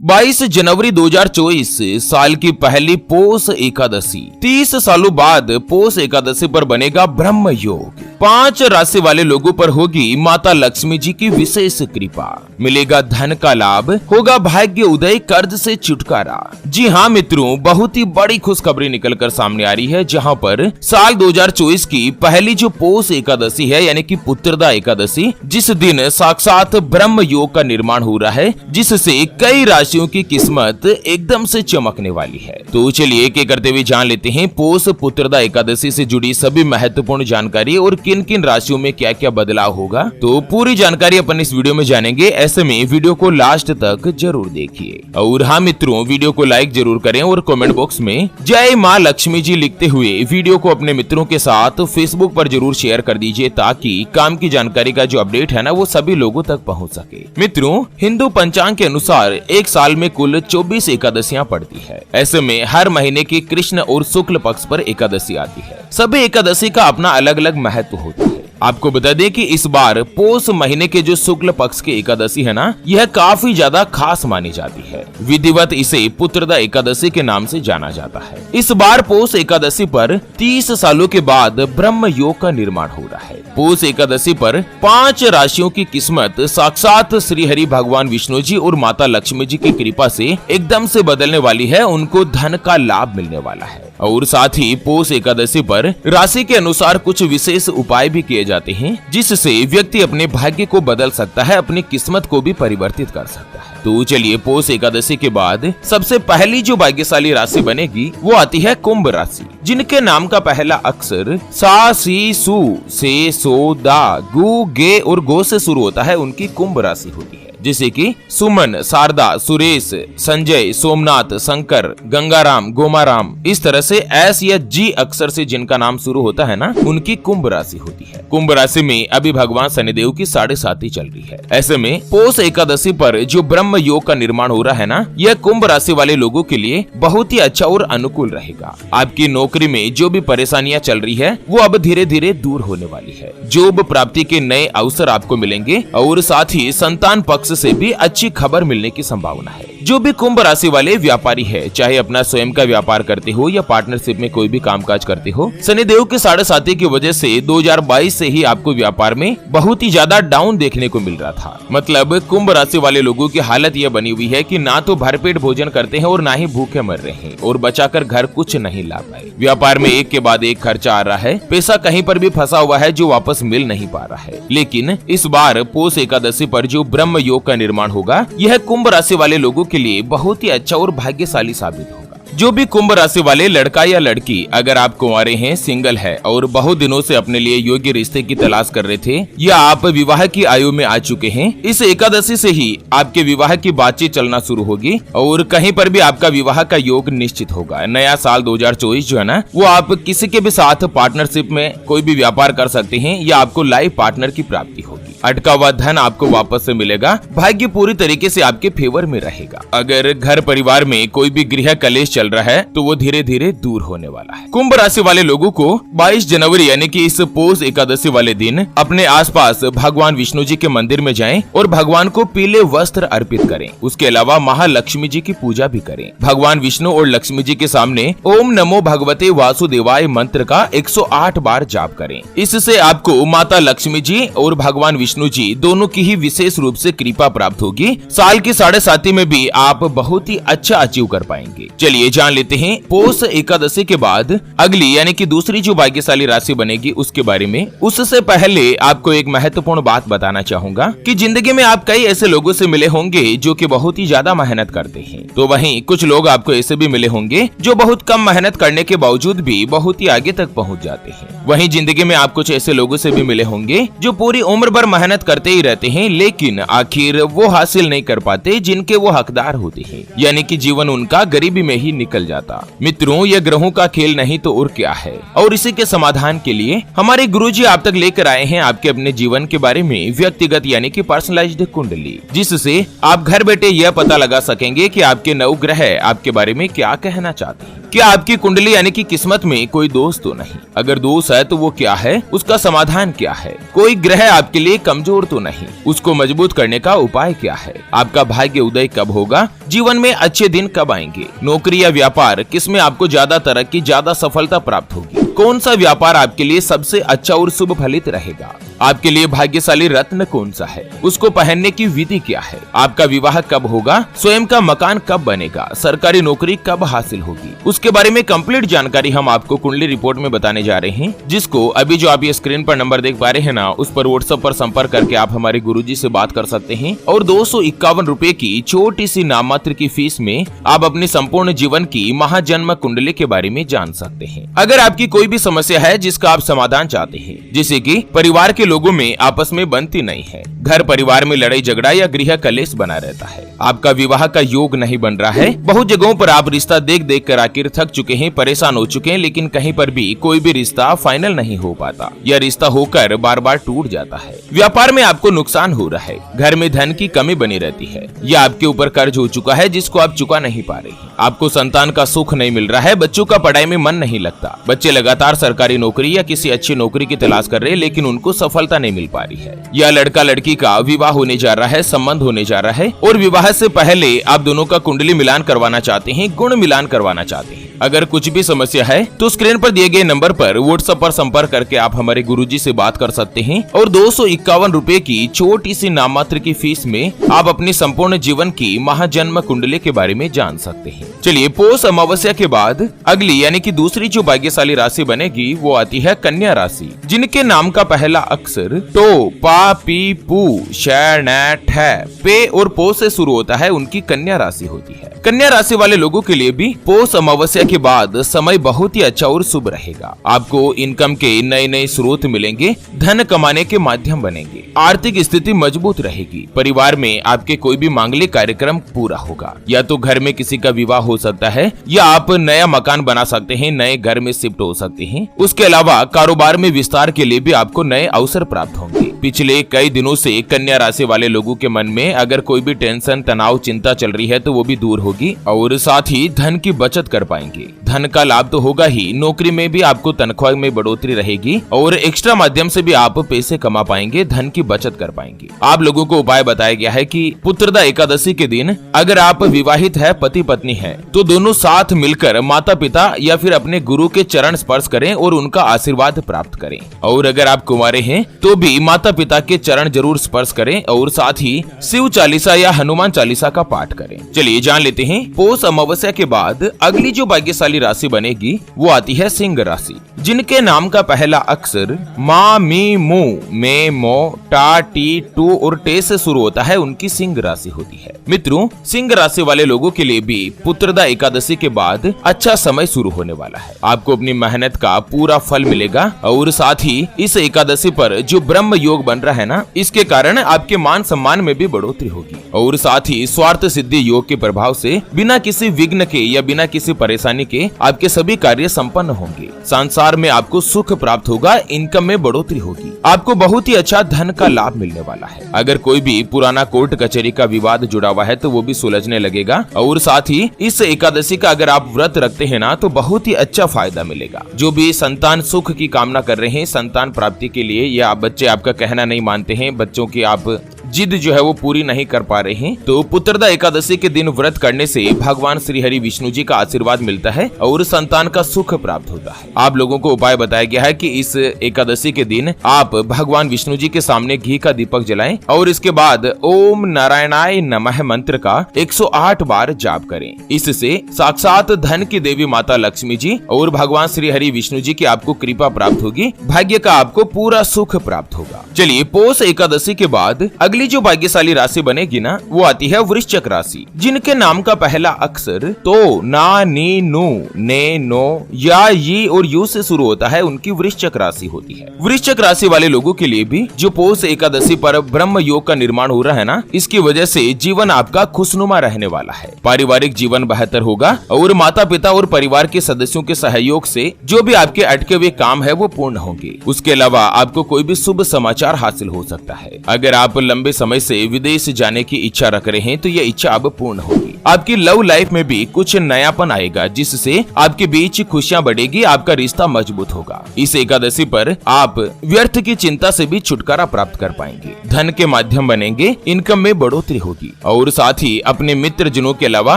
22 जनवरी 2024 साल की पहली पोष एकादशी। 30 सालों बाद पोष एकादशी पर बनेगा ब्रह्म योग। 5 राशि वाले लोगों पर होगी माता लक्ष्मी जी की विशेष कृपा। मिलेगा धन का लाभ, होगा भाग्य उदय, कर्ज से छुटकारा। जी हाँ मित्रों, बहुत ही बड़ी खुशखबरी निकलकर सामने आ रही है, जहाँ पर साल 2024 की पहली जो पोष एकादशी है यानी कि पुत्रदा एकादशी, जिस दिन साक्षात ब्रह्म योग का निर्माण हो रहा है, जिससे कई राशियों की किस्मत एकदम से चमकने वाली है। तो चलिए एक एक करते हुए जान लेते हैं पोष पुत्रदा एकादशी से जुड़ी सभी महत्वपूर्ण जानकारी और किन किन राशियों में क्या क्या बदलाव होगा। तो पूरी जानकारी अपन इस वीडियो में जानेंगे, ऐसे में वीडियो को लास्ट तक जरूर देखिए। और हाँ मित्रों, वीडियो को लाइक जरूर करें और कमेंट बॉक्स में जय माँ लक्ष्मी जी लिखते हुए वीडियो को अपने मित्रों के साथ फेसबुक पर जरूर शेयर कर दीजिए, ताकि काम की जानकारी का जो अपडेट है ना वो सभी लोगों तक पहुँच सके। मित्रों, हिंदू पंचांग के अनुसार एक साल में कुल 24 एकादशियां पड़ती है। ऐसे में हर महीने की कृष्ण और शुक्ल पक्ष पर एकादशी आती है। सभी एकादशी का अपना अलग अलग महत्व होता है। आपको बता दें कि इस बार पोष महीने के जो शुक्ल पक्ष की एकादशी है ना, यह काफी ज्यादा खास मानी जाती है। विधिवत इसे पुत्रदा एकादशी के नाम से जाना जाता है। इस बार पोष एकादशी पर 30 सालों के बाद ब्रह्म योग का निर्माण हो रहा है। पोष एकादशी पर 5 राशियों की किस्मत साक्षात श्री हरि भगवान विष्णु जी और माता लक्ष्मी जी की कृपा से एकदम से बदलने वाली है। उनको धन का लाभ मिलने वाला है। और साथ ही पोष एकादशी पर राशि के अनुसार कुछ विशेष उपाय भी किए जाते हैं, जिससे व्यक्ति अपने भाग्य को बदल सकता है, अपनी किस्मत को भी परिवर्तित कर सकता है। तो चलिए पोष एकादशी के बाद सबसे पहली जो भाग्यशाली राशि बनेगी वो आती है कुंभ राशि, जिनके नाम का पहला अक्षर सा, सी, सु, से, सो, दा, गु, गे और गो से शुरू होता है। उनकी कुंभ राशि होती है, जैसे कि सुमन, शारदा, सुरेश, संजय, सोमनाथ, शंकर, गंगाराम, गोमाराम। इस तरह से एस या जी अक्षर से जिनका नाम शुरू होता है ना, उनकी कुंभ राशि होती है। कुंभ राशि में अभी भगवान शनिदेव की 7.5 चल रही है। ऐसे में पोष एकादशी पर जो ब्रह्म योग का निर्माण हो रहा है ना, यह कुंभ राशि वाले लोगों के लिए बहुत ही अच्छा और अनुकूल रहेगा। आपकी नौकरी में जो भी परेशानियां चल रही है वो अब धीरे धीरे दूर होने वाली है। जॉब प्राप्ति के नए अवसर आपको मिलेंगे और साथ ही संतान पक्ष से भी अच्छी खबर मिलने की संभावना है। जो भी कुंभ राशि वाले व्यापारी है, चाहे अपना स्वयं का व्यापार करते हो या पार्टनरशिप में कोई भी कामकाज करते हो, शनिदेव के 7.5 की वजह से 2022 से ही आपको व्यापार में बहुत ही ज्यादा डाउन देखने को मिल रहा था। मतलब कुंभ राशि वाले लोगों की हालत यह बनी हुई है कि ना तो भरपेट भोजन करते हैं और ना ही भूखे मर रहे हैं, और बचाकर घर कुछ नहीं ला पाए। व्यापार में एक के बाद एक खर्चा आ रहा है, पैसा कहीं पर भी फंसा हुआ है जो वापस मिल नहीं पा रहा है। लेकिन इस बार पोष एकादशी पर जो ब्रह्म योग का निर्माण होगा, यह कुंभ राशि वाले लोगों के लिए बहुत ही अच्छा और भाग्यशाली साबित होगा। जो भी कुंभ राशि वाले लड़का या लड़की, अगर आप कुंवारे हैं, सिंगल है और बहुत दिनों से अपने लिए योग्य रिश्ते की तलाश कर रहे थे, या आप विवाह की आयु में आ चुके हैं, इस एकादशी से ही आपके विवाह की बातचीत चलना शुरू होगी और कहीं पर भी आपका विवाह का योग निश्चित होगा। नया साल 2024 जो है ना, वो आप किसी के भी साथ पार्टनरशिप में कोई भी व्यापार कर सकते हैं, या आपको लाइफ पार्टनर की प्राप्ति होगी। अटका हुआ धन आपको वापस से मिलेगा। भाग्य पूरी तरीके से आपके फेवर में रहेगा। अगर घर परिवार में कोई भी गृह कलेश चल रहा है तो वो धीरे धीरे दूर होने वाला है। कुंभ राशि वाले लोगों को 22 जनवरी यानी कि इस पोष एकादशी वाले दिन अपने आसपास भगवान विष्णु जी के मंदिर में जाएं और भगवान को पीले वस्त्र अर्पित करें। उसके अलावा महालक्ष्मी जी की पूजा भी करें। भगवान विष्णु और लक्ष्मी जी के सामने ओम नमो भगवते वासुदेवाय मंत्र का 108 बार जाप करें। इससे आपको माता लक्ष्मी जी और भगवान विष्णु जी दोनों की ही विशेष रूप से कृपा प्राप्त होगी। साल की 7.5 में भी आप बहुत ही अच्छा अचीव कर पाएंगे। चलिए जान लेते हैं पोष एकादशी के बाद अगली यानी कि दूसरी जो भाग्यशाली राशि बनेगी उसके बारे में। उससे पहले आपको एक महत्वपूर्ण बात बताना चाहूंगा कि जिंदगी में आप कई ऐसे लोगों से मिले होंगे जो कि बहुत ही ज्यादा मेहनत करते हैं, तो वहीं कुछ लोग आपको ऐसे भी मिले होंगे जो बहुत कम मेहनत करने के बावजूद भी बहुत ही आगे तक पहुँच जाते हैं। वहीं जिंदगी में आप कुछ ऐसे लोगों से भी मिले होंगे जो पूरी उम्र भर मेहनत करते ही रहते हैं, लेकिन आखिर वो हासिल नहीं कर पाते जिनके वो हकदार होते हैं, यानी कि जीवन उनका गरीबी में ही निकल जाता। मित्रों, यह ग्रहों का खेल नहीं तो और क्या है। और इसी के समाधान के लिए हमारे गुरुजी आप तक लेकर आए हैं आपके अपने जीवन के बारे में व्यक्तिगत यानी कि पर्सनलाइज्ड कुंडली, जिससे आप घर बैठे यह पता लगा सकेंगे कि आपके नवग्रह आपके बारे में क्या कहना चाहते हैं, क्या आपकी कुंडली यानी कि किस्मत में कोई दोष तो नहीं? अगर दोष है तो वो क्या है, उसका समाधान क्या है? कोई ग्रह आपके लिए कमजोर तो नहीं, उसको मजबूत करने का उपाय क्या है? आपका भाग्य उदय कब होगा? जीवन में अच्छे दिन कब आएंगे? नौकरी या व्यापार, किसमें आपको ज्यादा तरक्की, ज्यादा सफलता प्राप्त होगी? कौन सा व्यापार आपके लिए सबसे अच्छा और शुभ फलित रहेगा? आपके लिए भाग्यशाली रत्न कौन सा है? उसको पहनने की विधि क्या है? आपका विवाह कब होगा? स्वयं का मकान कब बनेगा? सरकारी नौकरी कब हासिल होगी? उसके बारे में कंप्लीट जानकारी हम आपको कुंडली रिपोर्ट में बताने जा रहे हैं, जिसको अभी जो आप ये स्क्रीन पर नंबर देख पा रहे हैं ना, उस पर व्हाट्सएप पर संपर्क करके आप हमारे गुरुजी से बात कर सकते हैं और 251 रुपए की छोटी सी नाममात्र की फीस में आप अपने संपूर्ण जीवन की महाजन्म कुंडली के बारे में जान सकते हैं। अगर आपकी कोई भी समस्या है जिसका आप समाधान चाहते हैं, जैसे कि परिवार के लोगों में आपस में बनती नहीं है, घर परिवार में लड़ाई झगड़ा या गृह कलेश बना रहता है, आपका विवाह का योग नहीं बन रहा है, बहुत जगहों पर आप रिश्ता देख देख कर आखिर थक चुके हैं, परेशान हो चुके हैं, लेकिन कहीं पर भी कोई भी रिश्ता फाइनल नहीं हो पाता या रिश्ता होकर बार बार टूट जाता है, व्यापार में आपको नुकसान हो रहा है, घर में धन की कमी बनी रहती है या आपके ऊपर कर्ज हो चुका है जिसको आप चुका नहीं पा रहे हैं, आपको संतान का सुख नहीं मिल रहा है, बच्चों का पढ़ाई में मन नहीं लगता, बच्चे लगातार सरकारी नौकरी या किसी अच्छी नौकरी की तलाश कर रहे हैं लेकिन उनको सफलता नहीं मिल पा रही है, या लड़का लड़की का विवाह होने जा रहा है, संबंध होने जा रहा है और विवाह से पहले आप दोनों का कुंडली मिलान करवाना चाहते हैं, गुण मिलान करवाना चाहते हैं। अगर कुछ भी समस्या है तो स्क्रीन पर दिए गए नंबर पर व्हाट्सएप पर संपर्क करके आप हमारे गुरुजी से बात कर सकते हैं और 251 रुपए की छोटी सी नाममात्र की फीस में आप अपनी संपूर्ण जीवन की महाजन्म कुंडली के बारे में जान सकते हैं। चलिए, पौष अमावस्या के बाद अगली यानी कि दूसरी जो भाग्यशाली राशि बनेगी वो आती है कन्या राशि, जिनके नाम का पहला अक्षर टो, पा, पी, पू, श, न, ठ, पे और पो से शुरू होता है, उनकी कन्या राशि होती है। कन्या राशि वाले लोगों के लिए भी पौष अमावस्या के बाद समय बहुत ही अच्छा और शुभ रहेगा। आपको इनकम के नए नए स्रोत मिलेंगे, धन कमाने के माध्यम बनेंगे, आर्थिक स्थिति मजबूत रहेगी, परिवार में आपके कोई भी मांगलिक कार्यक्रम पूरा होगा, या तो घर में किसी का विवाह हो सकता है या आप नया मकान बना सकते हैं, नए घर में शिफ्ट हो सकते हैं। उसके अलावा कारोबार में विस्तार के लिए भी आपको नए अवसर प्राप्त होंगे। पिछले कई दिनों से कन्या राशि वाले लोगों के मन में अगर कोई भी टेंशन, तनाव, चिंता चल रही है तो वो भी दूर होगी और साथ ही धन की बचत कर पाएंगे। धन का लाभ तो होगा ही, नौकरी में भी आपको तनख्वाह में बढ़ोतरी रहेगी और एक्स्ट्रा माध्यम से भी आप पैसे कमा पाएंगे, धन की बचत कर पाएंगे। आप लोगों को उपाय बताया गया है कि पुत्रदा एकादशी के दिन अगर आप विवाहित है, पति पत्नी है, तो दोनों साथ मिलकर माता पिता या फिर अपने गुरु के चरण स्पर्श करें और उनका आशीर्वाद प्राप्त करें। और अगर आप कुंवारे हैं तो भी माता पिता के चरण जरूर स्पर्श करें और साथ ही शिव चालीसा या हनुमान चालीसा का पाठ करें। चलिए जान लेते हैं पौष अमावस्या के बाद अगली जो भाग्यशाली राशि बनेगी वो आती है सिंह राशि, जिनके नाम का पहला अक्षर मा, मी, मू, मे, मो, टा, टी, टू और टे से शुरू होता है, उनकी सिंह राशि होती है। मित्रों, सिंह राशि वाले लोगों के लिए भी पुत्रदा एकादशी के बाद अच्छा समय शुरू होने वाला है। आपको अपनी मेहनत का पूरा फल मिलेगा और साथ ही इस एकादशी पर जो ब्रह्म योग बन रहा है ना, इसके कारण आपके मान सम्मान में भी बढ़ोतरी होगी और साथ ही स्वार्थ सिद्धि योग के प्रभाव से बिना किसी विघ्न के या बिना किसी परेशानी के आपके सभी कार्य संपन्न होंगे। संसार में आपको सुख प्राप्त होगा, इनकम में बढ़ोतरी होगी, आपको बहुत ही अच्छा धन का लाभ मिलने वाला है। अगर कोई भी पुराना कोर्ट कचहरी का विवाद जुड़ा हुआ है तो वो भी सुलझने लगेगा और साथ ही इस एकादशी का अगर आप व्रत रखते हैं ना तो बहुत ही अच्छा फायदा मिलेगा। जो भी संतान सुख की कामना कर रहे हैं संतान प्राप्ति के लिए, या बच्चे आपका कहना नहीं मानते हैं, बच्चों की आप जिद जो है वो पूरी नहीं कर पा रहे हैं, तो पुत्रदा एकादशी के दिन व्रत करने से भगवान श्री हरि विष्णु जी का आशीर्वाद मिलता है और संतान का सुख प्राप्त होता है। आप लोगों को उपाय बताया गया है कि इस एकादशी के दिन आप भगवान विष्णु जी के सामने घी का दीपक जलाएं और इसके बाद ओम नारायणाय नमः मंत्र का 108 बार जाप करें। इससे साक्षात धन की देवी माता लक्ष्मी जी और भगवान श्री हरि विष्णु जी की आपको कृपा प्राप्त होगी, भाग्य का आपको पूरा सुख प्राप्त होगा। चलिए, पौष एकादशी के बाद अगली जो भाग्यशाली राशि बनेगी ना वो आती है वृश्चिक राशि, जिनके नाम का पहला अक्षर तो, ना, नी, नु, ने, नो, या, यी और यू से शुरू होता है, उनकी वृश्चिक राशि होती है। वृश्चिक राशि वाले लोगों के लिए भी जो पौष एकादशी पर ब्रह्म योग का निर्माण हो रहा है ना, इसकी वजह से जीवन आपका खुशनुमा रहने वाला है, पारिवारिक जीवन बेहतर होगा और माता पिता और परिवार के सदस्यों के सहयोग से जो भी आपके अटके हुए काम है वो पूर्ण होंगे। उसके अलावा आपको कोई भी शुभ समाचार हासिल हो सकता है। अगर आप लंबे लंबे समय से विदेश जाने की इच्छा रख रहे हैं तो यह इच्छा अब पूर्ण होगी। आपकी लव लाइफ में भी कुछ नयापन आएगा जिससे आपके बीच खुशियां बढ़ेगी, आपका रिश्ता मजबूत होगा। इस एकादशी पर आप व्यर्थ की चिंता से भी छुटकारा प्राप्त कर पाएंगे, धन के माध्यम बनेंगे, इनकम में बढ़ोतरी होगी और साथ ही अपने मित्र जनों के अलावा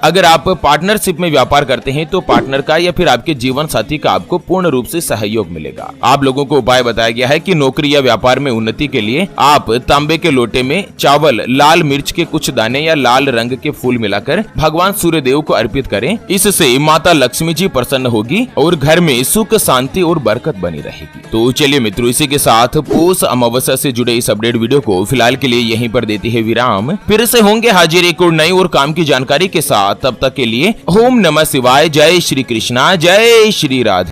अगर आप पार्टनरशिप में व्यापार करते हैं तो पार्टनर का या फिर आपके जीवन साथी का आपको पूर्ण रूप से सहयोग मिलेगा। आप लोगों को उपाय बताया गया है कि नौकरी या व्यापार में उन्नति के लिए आप तांबे के लोटे में चावल, लाल मिर्च के कुछ दाने या लाल रंग के फूल मिलाकर भगवान सूर्य देव को अर्पित करें। इससे माता लक्ष्मी जी प्रसन्न होगी और घर में सुख, शांति और बरकत बनी रहेगी। तो चलिए मित्रों, इसी के साथ पौष अमावस्या से जुड़े इस अपडेट वीडियो को फिलहाल के लिए यहीं पर देती है विराम। फिर से होंगे हाजिर एक और नई और काम की जानकारी के साथ। तब तक के लिए ओम नमः शिवाय, जय श्री कृष्णा, जय श्री राधे।